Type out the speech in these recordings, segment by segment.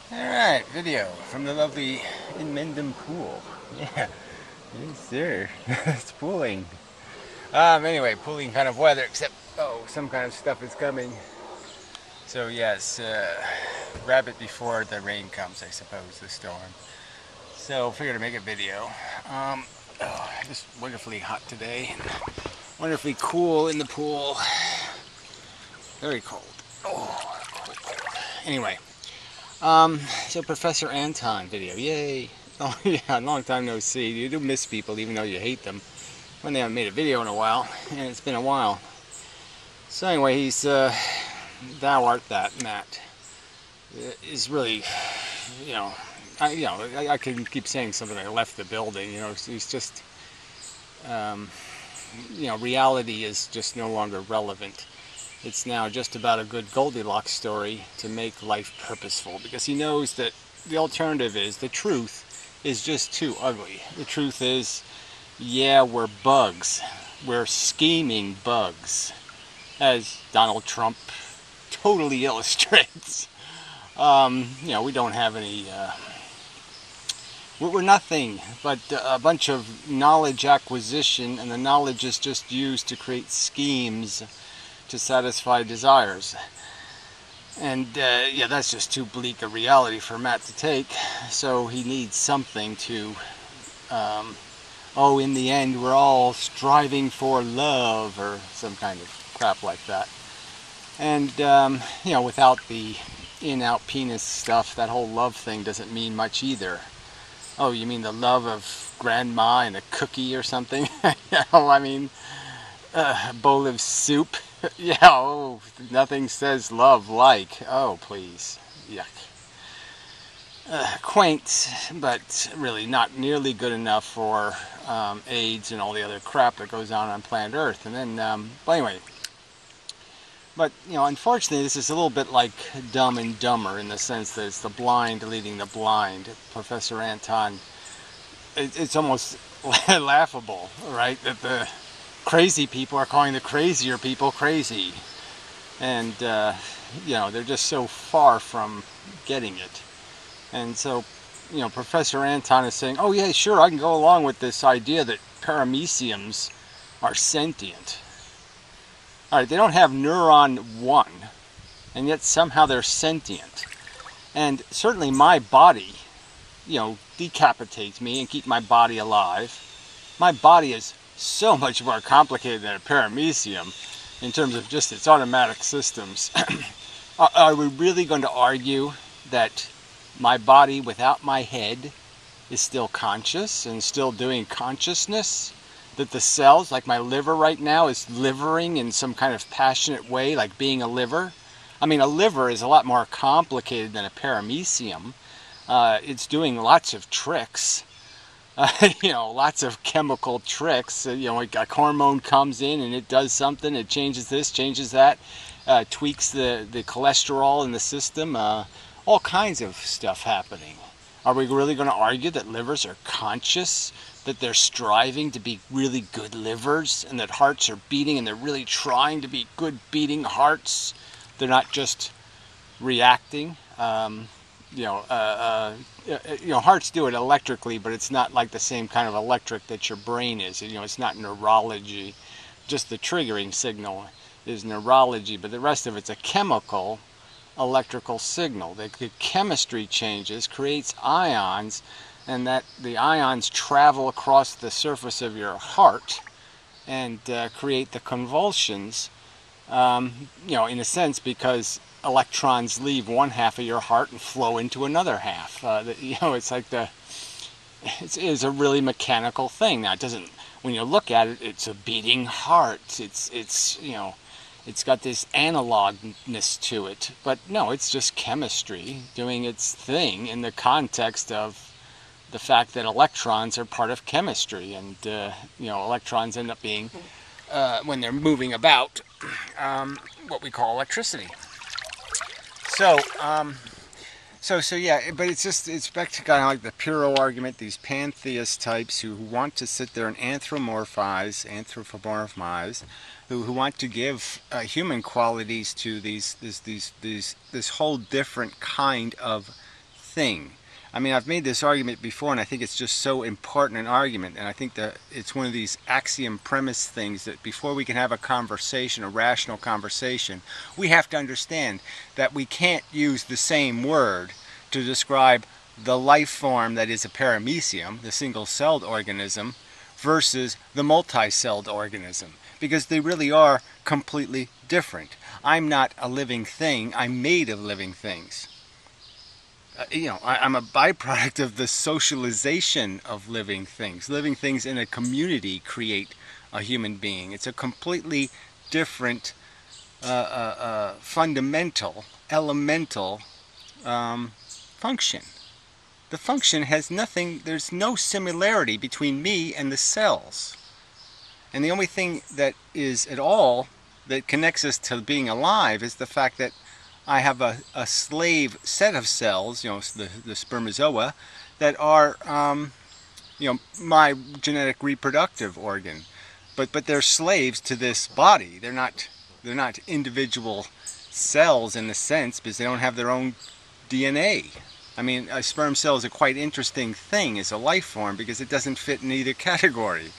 Alright, video from the lovely Inmendham pool. Yeah, yes sir. It's pooling. Anyway, pooling kind of weather, except, oh, some kind of stuff is coming. So yes, grab it before the rain comes, I suppose, the storm. So, figured to make a video. Just wonderfully hot today, and wonderfully cool in the pool. Very cold. Oh, cold, cold. Anyway, so Professor Anton video, yay! Oh yeah, long time no see. You do miss people even though you hate them when they haven't made a video in a while, and it's been a while. So anyway, he's thou art that, and that is really, you know, I can keep saying something. I left the building, you know. He's just, reality is just no longer relevant. It's now just about a good Goldilocks story to make life purposeful, because he knows that the alternative is, the truth is just too ugly. The truth is, yeah, we're bugs. We're scheming bugs, as Donald Trump totally illustrates. We don't have any, we're nothing but a bunch of knowledge acquisition, and the knowledge is just used to create schemes to satisfy desires. And that's just too bleak a reality for Matt to take. So he needs something to, in the end we're all striving for love, or some kind of crap like that. And, without the in-out penis stuff, that whole love thing doesn't mean much either. Oh, you mean the love of grandma and a cookie or something? A bowl of soup. Yeah, oh, nothing says love like. Oh, please. Yuck. Quaint, but really not nearly good enough for AIDS and all the other crap that goes on planet Earth. And then, unfortunately, this is a little bit like Dumb and Dumber, in the sense that it's the blind leading the blind. Professor Anton, it's almost laughable, right? That the crazy people are calling the crazier people crazy. And, they're just so far from getting it. And so, Professor Anton is saying, oh yeah, sure, I can go along with this idea that parameciums are sentient. Alright, they don't have neuron 1, and yet somehow they're sentient. And certainly my body, decapitates me and keep my body alive. My body is so much more complicated than a paramecium in terms of just its automatic systems. Are we really going to argue that my body without my head is still conscious and still doing consciousness? That the cells, like my liver right now, is livering in some kind of passionate way, like being a liver? I mean, a liver is a lot more complicated than a paramecium. It's doing lots of tricks. Lots of chemical tricks. Like a hormone comes in and it does something. It changes this, changes that, tweaks the cholesterol in the system. All kinds of stuff happening. Are we really going to argue that livers are conscious? That they're striving to be really good livers, and that hearts are beating and they're really trying to be good beating hearts? They're not just reacting. Hearts do it electrically, but it's not like the same kind of electric that your brain is. It's not neurology. Just the triggering signal is neurology, but the rest of it's a chemical electrical signal. The chemistry changes, creates ions, and that the ions travel across the surface of your heart and create the convulsions, in a sense, because electrons leave one half of your heart and flow into another half. It's like it's a really mechanical thing. Now, it doesn't, when you look at it, it's a beating heart. It's got this analogness to it. But no, it's just chemistry doing its thing in the context of the fact that electrons are part of chemistry, and electrons end up being, when they're moving about, what we call electricity. So yeah, but it's back to kind of like the Pyrrho argument. These pantheist types who want to sit there and anthropomorphize, who want to give human qualities to this whole different kind of thing. I mean, I've made this argument before, and I think it's just so important an argument, and I think that it's one of these axiom premise things that before we can have a conversation, a rational conversation, we have to understand that we can't use the same word to describe the life form that is a paramecium, the single-celled organism, versus the multi-celled organism, because they really are completely different. I'm not a living thing, I'm made of living things. I'm a byproduct of the socialization of living things. Living things in a community create a human being. It's a completely different, fundamental, elemental function. The function has nothing, there's no similarity between me and the cells. And the only thing that is at all that connects us to being alive is the fact that I have a slave set of cells, the spermazoa, that are, my genetic reproductive organ. But they're slaves to this body. They're not individual cells in the sense, because they don't have their own DNA. I mean, a sperm cell is a quite interesting thing as a life form because it doesn't fit in either category.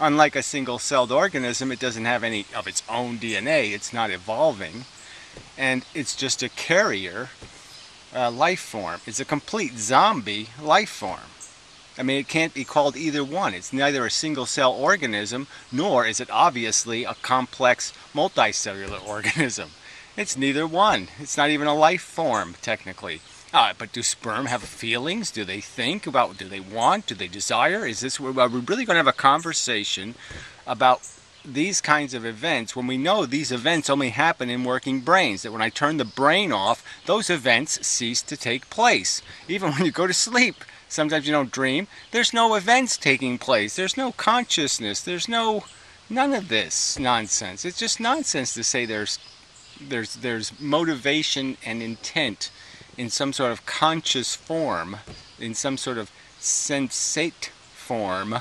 Unlike a single-celled organism, it doesn't have any of its own DNA. It's not evolving. And it's just a carrier life form. It's a complete zombie life form. I mean, it can't be called either one. It's neither a single-cell organism, nor is it obviously a complex multicellular organism. It's neither one. It's not even a life form, technically. But do sperm have feelings? Do they think about, do they want, do they desire? Are we really going to have a conversation about these kinds of events when we know these events only happen in working brains? That when I turn the brain off, those events cease to take place. Even when you go to sleep, sometimes you don't dream. There's no events taking place. There's no consciousness. There's none of this nonsense. It's just nonsense to say there's motivation and intent in some sort of conscious form, in some sort of sensate form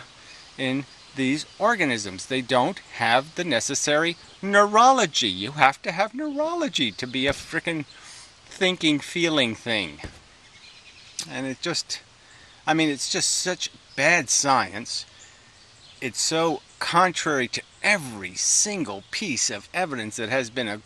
in these organisms. They don't have the necessary neurology. You have to have neurology to be a frickin' thinking, feeling thing. And it's just such bad science. It's so contrary to every single piece of evidence that has been,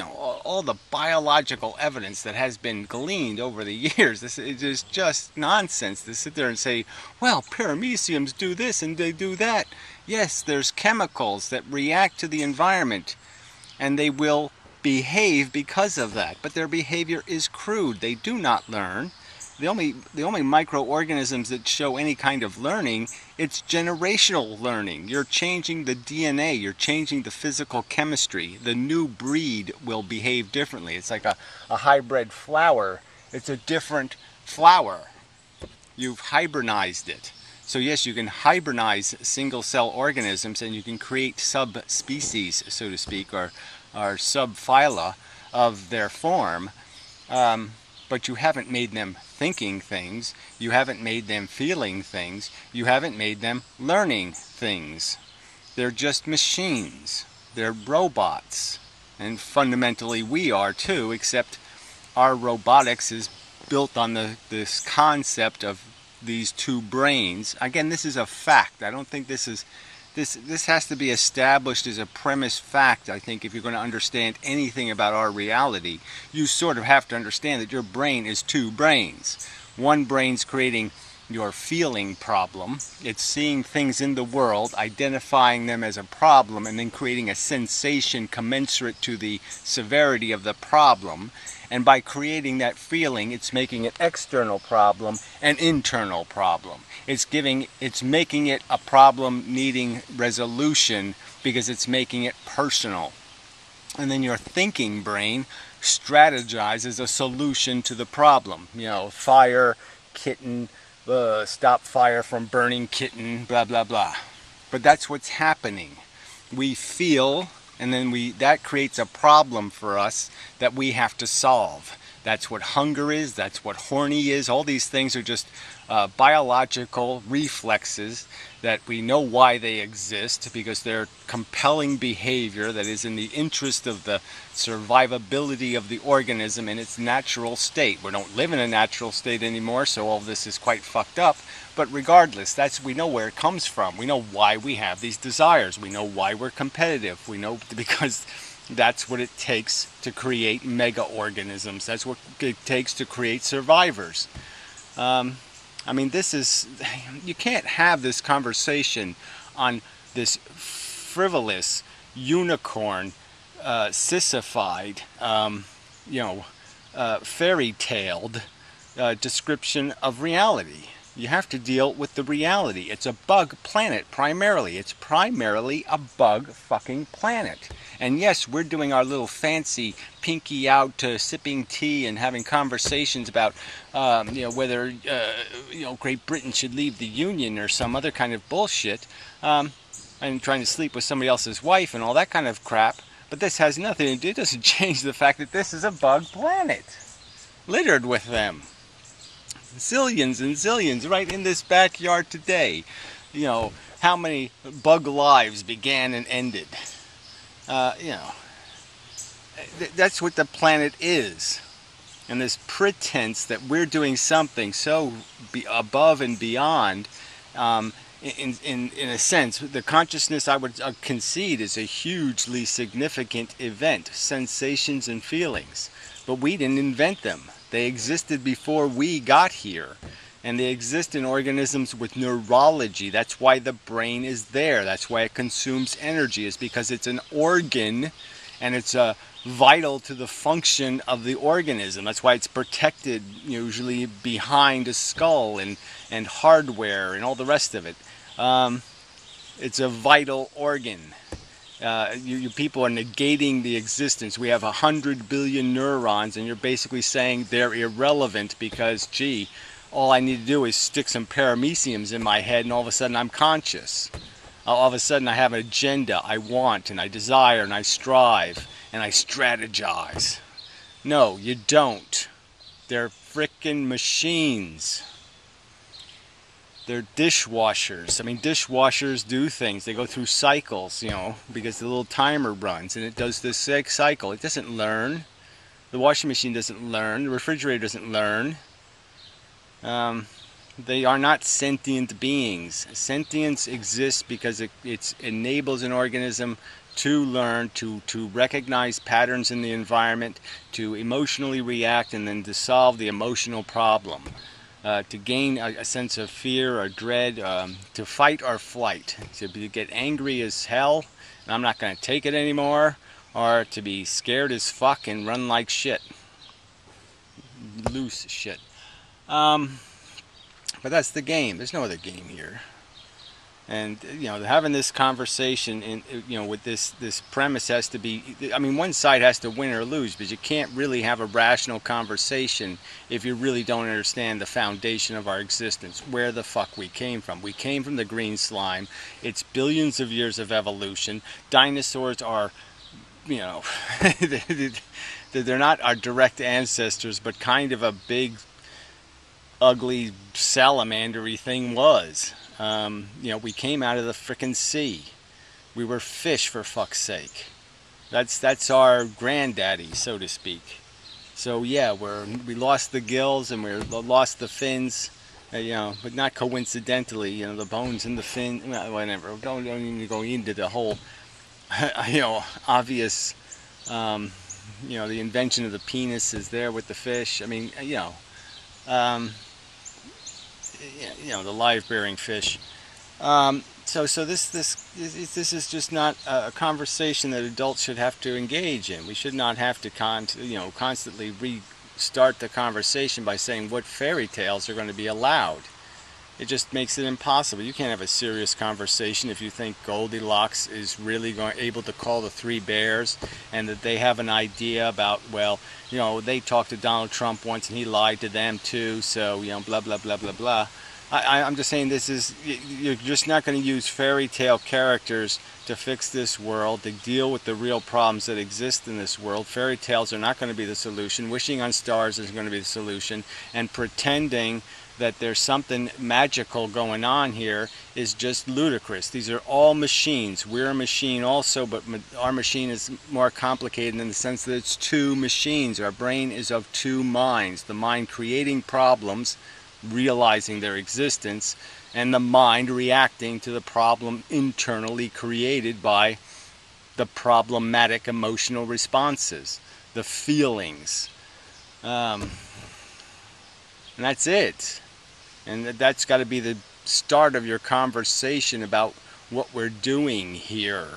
all the biological evidence that has been gleaned over the years. It is just nonsense to sit there and say, well, parameciums do this and they do that. Yes, there's chemicals that react to the environment and they will behave because of that. But their behavior is crude. They do not learn. The only microorganisms that show any kind of learning, it's generational learning. You're changing the DNA, you're changing the physical chemistry. The new breed will behave differently. It's like a hybrid flower. It's a different flower. You've hybridized it. So yes, you can hybridize single-cell organisms and you can create subspecies, so to speak, or subphyla of their form. But you haven't made them thinking things, you haven't made them feeling things, you haven't made them learning things. They're just machines. They're robots. And fundamentally we are too, except our robotics is built on this concept of these two brains. Again, this is a fact. I don't think this has to be established as a premise fact. I think if you're going to understand anything about our reality, you sort of have to understand that your brain is two brains. One brain's creating your feeling problem. It's seeing things in the world, identifying them as a problem, and then creating a sensation commensurate to the severity of the problem. And by creating that feeling, it's making an external problem an internal problem. It's making it a problem needing resolution because it's making it personal. And then your thinking brain strategizes a solution to the problem. Fire, kitten, stop fire from burning kitten, blah, blah, blah. But that's what's happening. We feel, and then that creates a problem for us that we have to solve. That's what hunger is. That's what horny is. All these things are just biological reflexes that we know why they exist, because they're compelling behavior that is in the interest of the survivability of the organism in its natural state. We don't live in a natural state anymore, so all this is quite fucked up. But regardless, we know where it comes from. We know why we have these desires. We know why we're competitive. We know because that's what it takes to create mega-organisms. That's what it takes to create survivors. I mean, you can't have this conversation on this frivolous, unicorn, sissified, fairy-taled description of reality. You have to deal with the reality. It's a bug planet, primarily. It's primarily a bug fucking planet. And yes, we're doing our little fancy pinky out sipping tea and having conversations about, whether, Great Britain should leave the Union or some other kind of bullshit, and trying to sleep with somebody else's wife and all that kind of crap. But this has nothing to do, it doesn't change the fact that this is a bug planet, littered with them. Zillions and zillions right in this backyard today. How many bug lives began and ended? That's what the planet is. And this pretense that we're doing something so above and beyond, in a sense, the consciousness, I would concede, is a hugely significant event, sensations and feelings. But we didn't invent them. They existed before we got here. And they exist in organisms with neurology. That's why the brain is there. That's why it consumes energy, is because it's an organ and it's vital to the function of the organism. That's why it's protected usually behind a skull and hardware and all the rest of it. It's a vital organ. You people are negating the existence. We have 100 billion neurons, and you're basically saying they're irrelevant because, gee, all I need to do is stick some parameciums in my head and all of a sudden I'm conscious. All of a sudden I have an agenda. I want and I desire and I strive and I strategize. No, you don't. They're frickin' machines. They're dishwashers. I mean, dishwashers do things. They go through cycles, because the little timer runs and it does this cycle. It doesn't learn. The washing machine doesn't learn. The refrigerator doesn't learn. They are not sentient beings. Sentience exists because it enables an organism to learn, to recognize patterns in the environment, to emotionally react, and then to solve the emotional problem. To gain a sense of fear or dread, to fight or flight, to get angry as hell, and I'm not going to take it anymore, or to be scared as fuck and run like shit. Loose shit. But that's the game. There's no other game here. And having this conversation with this premise has to be, I mean, one side has to win or lose, but you can't really have a rational conversation if you really don't understand the foundation of our existence, where the fuck we came from. We came from the green slime. It's billions of years of evolution. Dinosaurs are, they're not our direct ancestors, but kind of a big, ugly salamandery thing was. We came out of the frickin' sea. We were fish, for fuck's sake. That's our granddaddy, so to speak. So yeah, we lost the gills and we lost the fins, but not coincidentally. The bones in the fin, whatever. Don't even go into the whole, obvious. The invention of the penis is there with the fish. I mean, the live-bearing fish. So this is just not a conversation that adults should have to engage in. We should not have to constantly restart the conversation by saying what fairy tales are going to be allowed. It just makes it impossible. You can't have a serious conversation if you think Goldilocks is really able to call the three bears, and that they have an idea about, they talked to Donald Trump once and he lied to them too, so, blah, blah, blah, blah, blah. I'm just saying this is, you're just not going to use fairy tale characters to fix this world, to deal with the real problems that exist in this world. Fairy tales are not going to be the solution. Wishing on stars is going to be the solution. And pretending that there's something magical going on here is just ludicrous. These are all machines. We're a machine also, but our machine is more complicated in the sense that it's two machines. Our brain is of two minds. The mind creating problems, realizing their existence, and the mind reacting to the problem internally created by the problematic emotional responses, the feelings. And that's it. And that's got to be the start of your conversation about what we're doing here.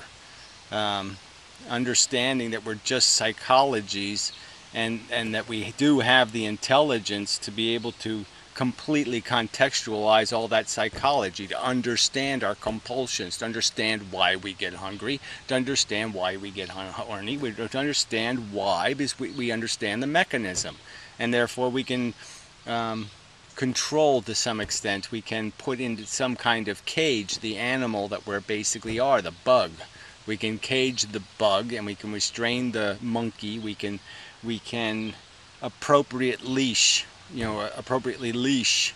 Understanding that we're just psychologies, and that we do have the intelligence to be able to completely contextualize all that psychology, to understand our compulsions, to understand why we get hungry, to understand why we get horny, to understand why, because we understand the mechanism, and therefore we can control to some extent. We can put into some kind of cage the animal that we basically are, the bug. We can cage the bug, and we can restrain the monkey. We can appropriately leash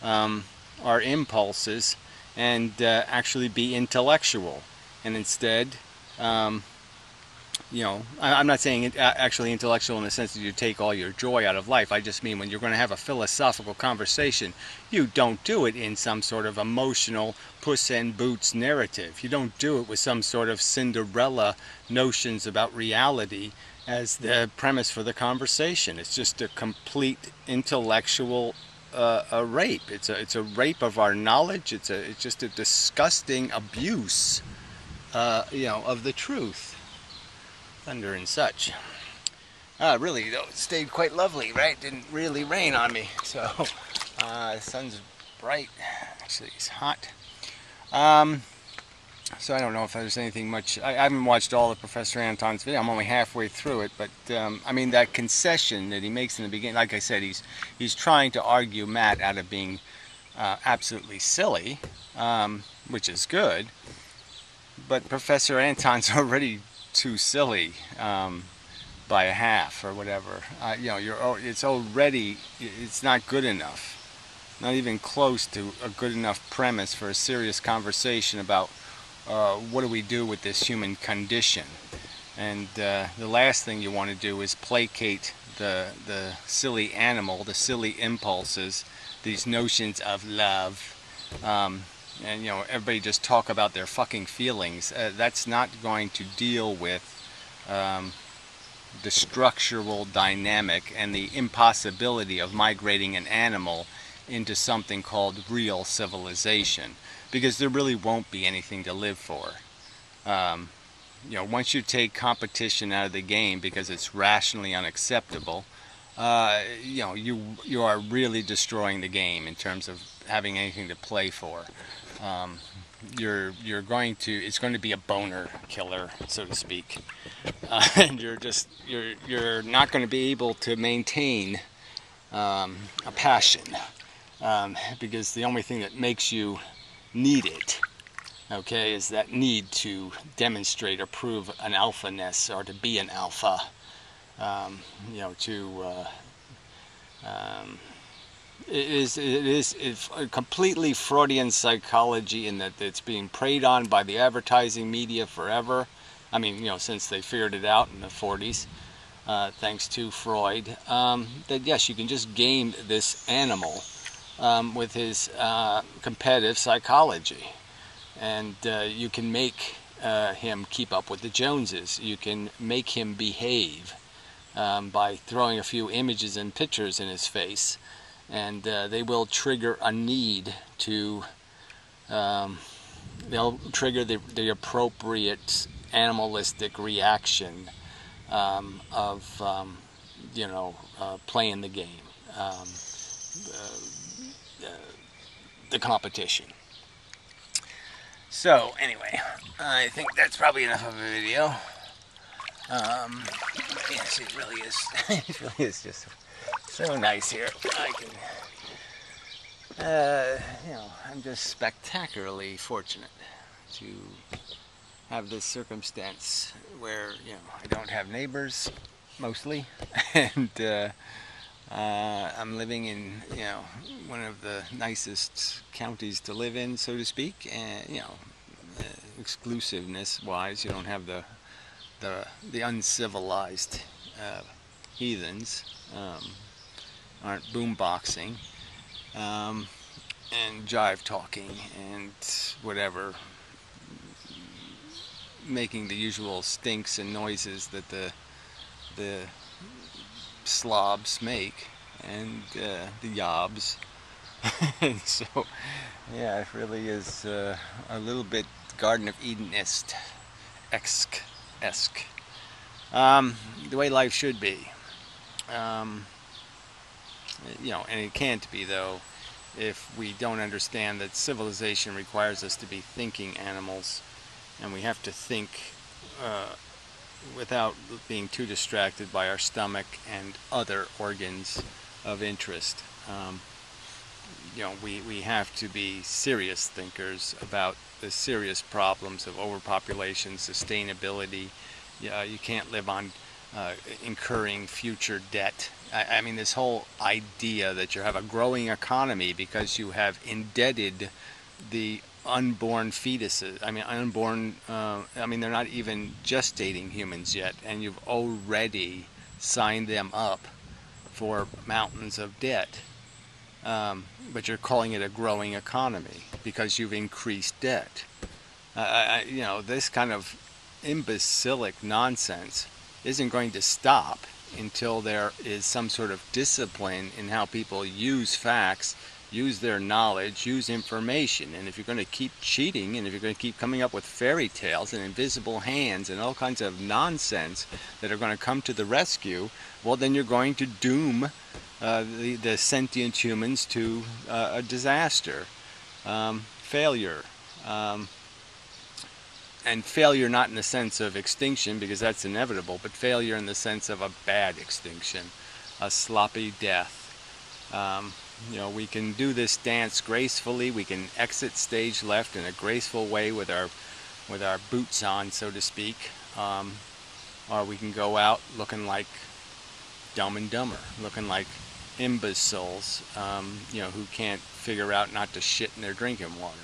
our impulses, and actually be intellectual. And instead, I'm not saying actually intellectual in the sense that you take all your joy out of life. I just mean when you're going to have a philosophical conversation, you don't do it in some sort of emotional Puss in Boots narrative. You don't do it with some sort of Cinderella notions about reality as the premise for the conversation. It's just a complete intellectual a rape. It's a rape of our knowledge. It's just a disgusting abuse, of the truth. Thunder and such. Really though, it stayed quite lovely, right? Didn't really rain on me, so the sun's bright. Actually, it's hot. So I don't know if there's anything much. I haven't watched all of Professor Anton's video. I'm only halfway through it, but I mean, that concession that he makes in the beginning, like I said, he's trying to argue Matt out of being absolutely silly, which is good. But Professor Anton's already too silly by a half or whatever. It's not good enough. Not even close to a good enough premise for a serious conversation about what do we do with this human condition. And the last thing you want to do is placate the silly animal, the silly impulses, these notions of love. And everybody just talk about their fucking feelings. That's not going to deal with the structural dynamic and the impossibility of migrating an animal into something called real civilization, because there really won't be anything to live for. Once you take competition out of the game because it's rationally unacceptable, you are really destroying the game in terms of having anything to play for. It's going to be a boner killer, so to speak, and you're not going to be able to maintain a passion, because the only thing that makes you need it, okay, is that need to demonstrate or prove an alpha-ness, or to be an alpha. It is a completely Freudian psychology, in that it's being preyed on by the advertising media forever. I mean, since they figured it out in the 40s, thanks to Freud, that yes, you can just game this animal with his competitive psychology, and you can make him keep up with the Joneses. You can make him behave by throwing a few images and pictures in his face, and they will trigger a need to, they'll trigger the appropriate animalistic reaction of playing the game, the competition. So anyway, I think that's probably enough of a video. Yes, it really is. It really is just so nice here. I can You know, I'm just spectacularly fortunate to have this circumstance where, you know, I don't have neighbors mostly, and I'm living in, you know, one of the nicest counties to live in, so to speak, and, you know, exclusiveness wise, you don't have the uncivilized heathens, aren't boomboxing and jive talking and whatever, making the usual stinks and noises that the slobs make, and the yobs. And so, yeah, it really is a little bit Garden of Eden-esque, the way life should be. You know, and it can't be, though, if we don't understand that civilization requires us to be thinking animals, and we have to think without being too distracted by our stomach and other organs of interest. You know, we have to be serious thinkers about the serious problems of overpopulation, sustainability. You can't live on incurring future debt. I mean, this whole idea that you have a growing economy because you have indebted the unborn fetuses. I mean, unborn, I mean, they're not even gestating humans yet, and you've already signed them up for mountains of debt. But you're calling it a growing economy because you've increased debt. You know, this kind of imbecilic nonsense isn't going to stop until there is some sort of discipline in how people use facts, use their knowledge, use information. And if you're going to keep cheating, and if you're going to keep coming up with fairy tales and invisible hands and all kinds of nonsense that are going to come to the rescue, well, then you're going to doom the sentient humans to a disaster, failure. And failure not in the sense of extinction, because that's inevitable, but failure in the sense of a bad extinction, a sloppy death. You know, we can do this dance gracefully. We can exit stage left in a graceful way with our boots on, so to speak, or we can go out looking like Dumb and Dumber, looking like imbeciles, you know, who can't figure out not to shit in their drinking water.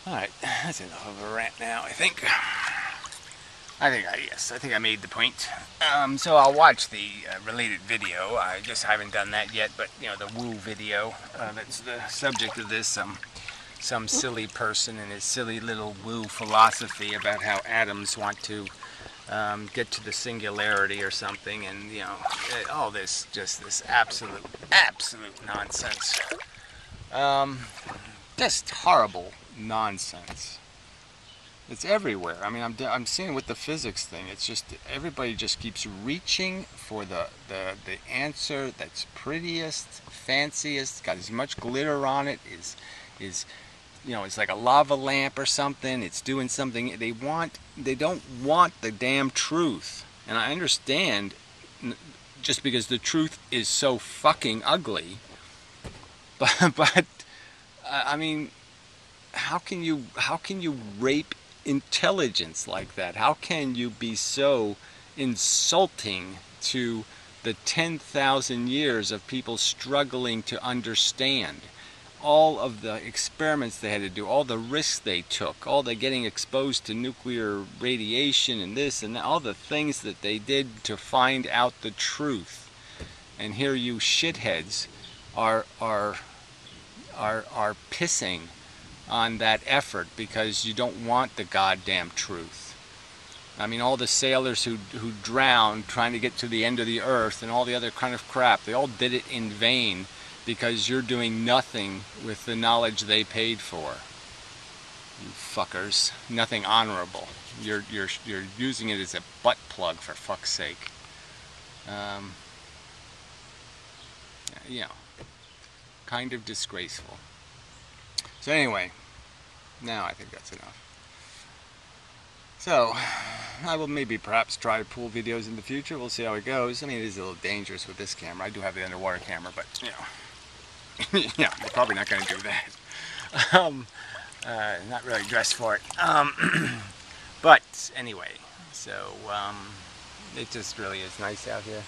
Alright, that's enough of a rant now, I think. Yes, I think I made the point. So I'll watch the related video. I just haven't done that yet, but, you know, the woo video, that's the subject of this. Some silly person and his silly little woo philosophy about how atoms want to get to the singularity or something, and, you know, all this, just this absolute nonsense. Just horrible nonsense. It's everywhere. I mean, I'm seeing with the physics thing. It's just everybody just keeps reaching for the answer that's prettiest, fanciest, got as much glitter on it, is you know, it's like a lava lamp or something. It's doing something. They don't want the damn truth. And I understand, just because the truth is so fucking ugly. But I mean, how can you rape intelligence like that? How can you be so insulting to the 10,000 years of people struggling to understand? All of the experiments they had to do, all the risks they took, all the getting exposed to nuclear radiation and this and that, all the things that they did to find out the truth. And here you shitheads are pissing on that effort because you don't want the goddamn truth. I mean, all the sailors who drowned trying to get to the end of the earth and all the other kind of crap, they all did it in vain because you're doing nothing with the knowledge they paid for. You fuckers. Nothing honorable. You're using it as a butt plug, for fuck's sake. You know, kind of disgraceful. So anyway, now I think that's enough. So, I will maybe perhaps try pool videos in the future. We'll see how it goes. I mean, it is a little dangerous with this camera. I do have the underwater camera, but, you know, Yeah, I'm probably not going to do that. Not really dressed for it. But anyway, so it just really is nice out here.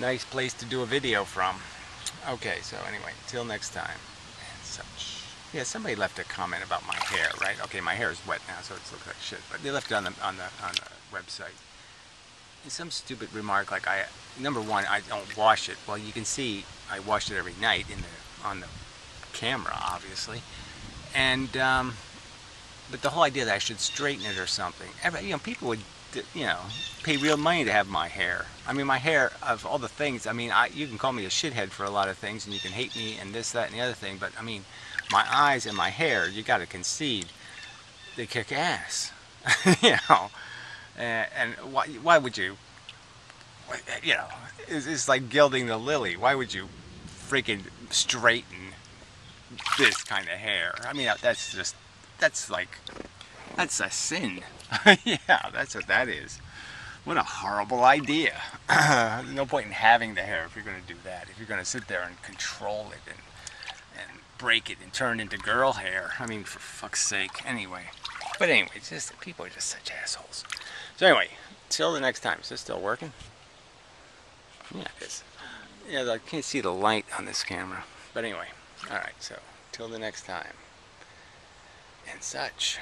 Nice place to do a video from. Okay, so anyway, till next time and such. Yeah, somebody left a comment about my hair, right? Okay, my hair is wet now, so it looks like shit. But they left it on the website. And some stupid remark like number one, I don't wash it. Well, you can see I wash it every night on the camera, obviously. And but the whole idea that I should straighten it or something. People would, pay real money to have my hair. I mean, my hair, of all the things, I mean, you can call me a shithead for a lot of things, and you can hate me and this, that, and the other thing, but I mean, my eyes and my hair, you got to concede, they kick ass. And why would you, it's like gilding the lily. Why would you freaking straighten this kind of hair? I mean, that's a sin. Yeah, that's what that is. What a horrible idea. No point in having the hair if you're going to do that. If you're going to sit there and control it and break it and turn it into girl hair. I mean, for fuck's sake. Anyway. But anyway, people are just such assholes. So anyway, till the next time. Is this still working? Yeah, it is. Yeah, I can't see the light on this camera. But anyway, alright, so till the next time. And such.